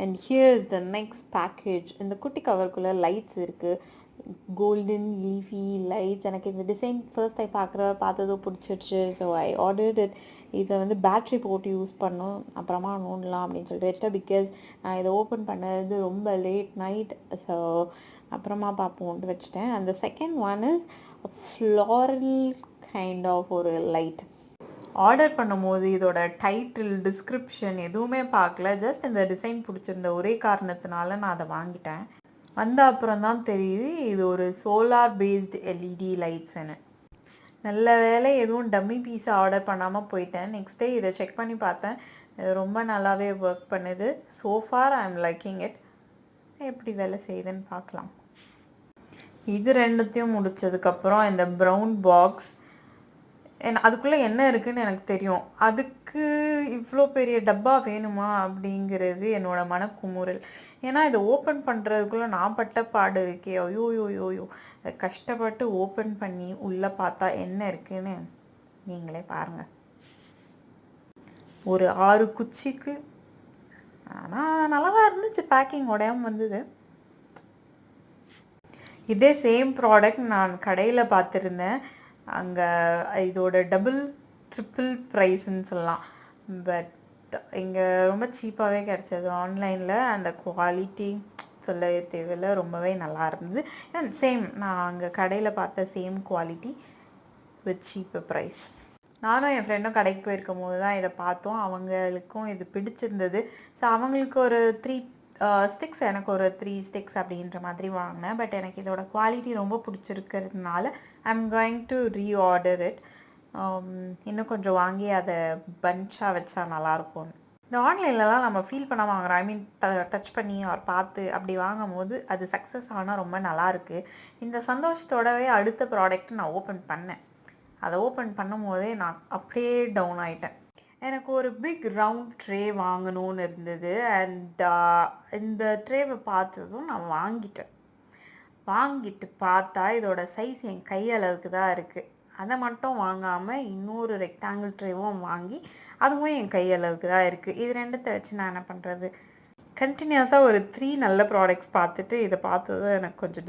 And here's the next package. இந்த குட்டி கவருக்குள்ளே lights இருக்குது, கோல்டன் லீஃபி லைட்ஸ். எனக்கு இந்த டிசைன் ஃபர்ஸ்ட் டைம் பார்த்ததோ பிடிச்சிருச்சு. So I ordered it. இதை வந்து பேட்ரி போட்டு யூஸ் பண்ணும், அப்புறமா நோண்டலாம் அப்படின்னு சொல்லிட்டு வச்சுட்டேன். பிகாஸ் நான் இதை ஓப்பன் பண்ணது ரொம்ப லேட் நைட். ஸோ அப்புறமா பார்ப்போம்ட்டு வச்சுட்டேன். அந்த second one is floral kind of ஒரு லைட். ஆர்டர் பண்ணும்போது இதோட டைட்டில் டிஸ்கிரிப்ஷன் எதுவுமே பார்க்கல. ஜஸ்ட் இந்த டிசைன் பிடிச்சிருந்த ஒரே காரணத்தினால நான் அதை வாங்கிட்டேன். வந்த அப்புறம் தான் தெரியுது இது ஒரு சோலார் பேஸ்டு எல்இடி லைட்ஸ்ன்னு. நல்ல வேலை எதுவும் டம்மி பீஸை ஆர்டர் பண்ணாமல் போயிட்டேன். நெக்ஸ்ட் டே இதை செக் பண்ணி பார்த்தேன், ரொம்ப நல்லாவே ஒர்க் பண்ணுது. ஸோஃபார் ஐ எம் லைக்கிங் இட். எப்படி வேலை செய்யுதுன்னு பார்க்கலாம். இது ரெண்டுத்தையும் முடித்ததுக்கப்புறம் இந்த ப்ரௌன் பாக்ஸ், அதுக்குள்ளே என்ன இருக்குதுன்னு எனக்கு தெரியும். அதுக்கு இவ்வளோ பெரிய டப்பா வேணுமா அப்படிங்கிறது என்னோடய மனக்குமுறல். ஏன்னா இதை ஓப்பன் பண்ணுறதுக்குள்ளே நான் பட்ட பாடு இருக்கே, ஐயோயோயோயோ. கஷ்டப்பட்டு ஓப்பன் பண்ணி உள்ளே பார்த்தா என்ன இருக்குன்னு நீங்களே பாருங்கள். ஒரு 6 குச்சிக்கு. ஆனால் நல்லா தான் இருந்துச்சு, பேக்கிங் உடையாமல் வந்தது. இதே சேம் ப்ராடக்ட் நான் கடையில் பார்த்துருந்தேன். அங்கே இதோட டபுள் ட்ரிப்பிள் ப்ரைஸ்ன்னு சொல்லலாம். பட் இங்கே ரொம்ப சீப்பாகவே கிடச்சது ஆன்லைனில். அந்த குவாலிட்டி சொல்ல தேவையில்லை, ரொம்பவே நல்லா இருந்தது. அண்ட் சேம் நான் அங்கே கடையில் பார்த்த சேம் குவாலிட்டி வித் சீப்பு ப்ரைஸ். நானும் என் ஃப்ரெண்டும் கடைக்கு போயிருக்கும் போது தான் இதை பார்த்தோம். அவங்களுக்கும் இது பிடிச்சிருந்தது. ஸோ அவங்களுக்கு ஒரு 3 ஸ்டிக்ஸ், எனக்கு ஒரு 3 ஸ்டிக்ஸ் அப்படின்ற மாதிரி வாங்கினேன். பட் எனக்கு இதோட குவாலிட்டி ரொம்ப பிடிச்சிருக்கிறதுனால I am going to reorder it. இன்னும் கொஞ்சம் வாங்கி அதை பஞ்சாக வச்சா நல்லாயிருக்கும். இந்த ஆன்லைன்லலாம் நம்ம ஃபீல் பண்ண வாங்குறோம், ஐ மீன் டச் பண்ணி அவர் பார்த்து அப்படி வாங்கும் போது அது சக்ஸஸ் ஆனால் ரொம்ப நல்லாயிருக்கு. இந்த சந்தோஷத்தோடவே அடுத்த ப்ராடக்ட் நான் ஓப்பன் பண்ணேன். அதை ஓப்பன் பண்ணும் போதே நான் அப்படியே டவுன் ஆகிட்டேன். எனக்கு ஒரு பிக் ரவுண்ட் ட்ரே வாங்கணும்னு இருந்தது. அண்ட் இந்த ட்ரேவை பார்த்ததும் நான் வாங்கிட்டு பார்த்தா இதோட சைஸ் என் கையளவுக்கு தான் இருக்குது. அதை மட்டும் வாங்காமல் இன்னொரு ரெக்டாங்கிள் ட்ரேவும் வாங்கி அதுவும் என் கையளவுக்கு தான் இருக்குது. இது ரெண்டுத்தை வச்சு நான் என்ன பண்ணுறது? கண்டினியூஸாக ஒரு 3 நல்ல ப்ராடக்ட்ஸ் பார்த்துட்டு இதை பார்த்ததும் எனக்கு கொஞ்சம்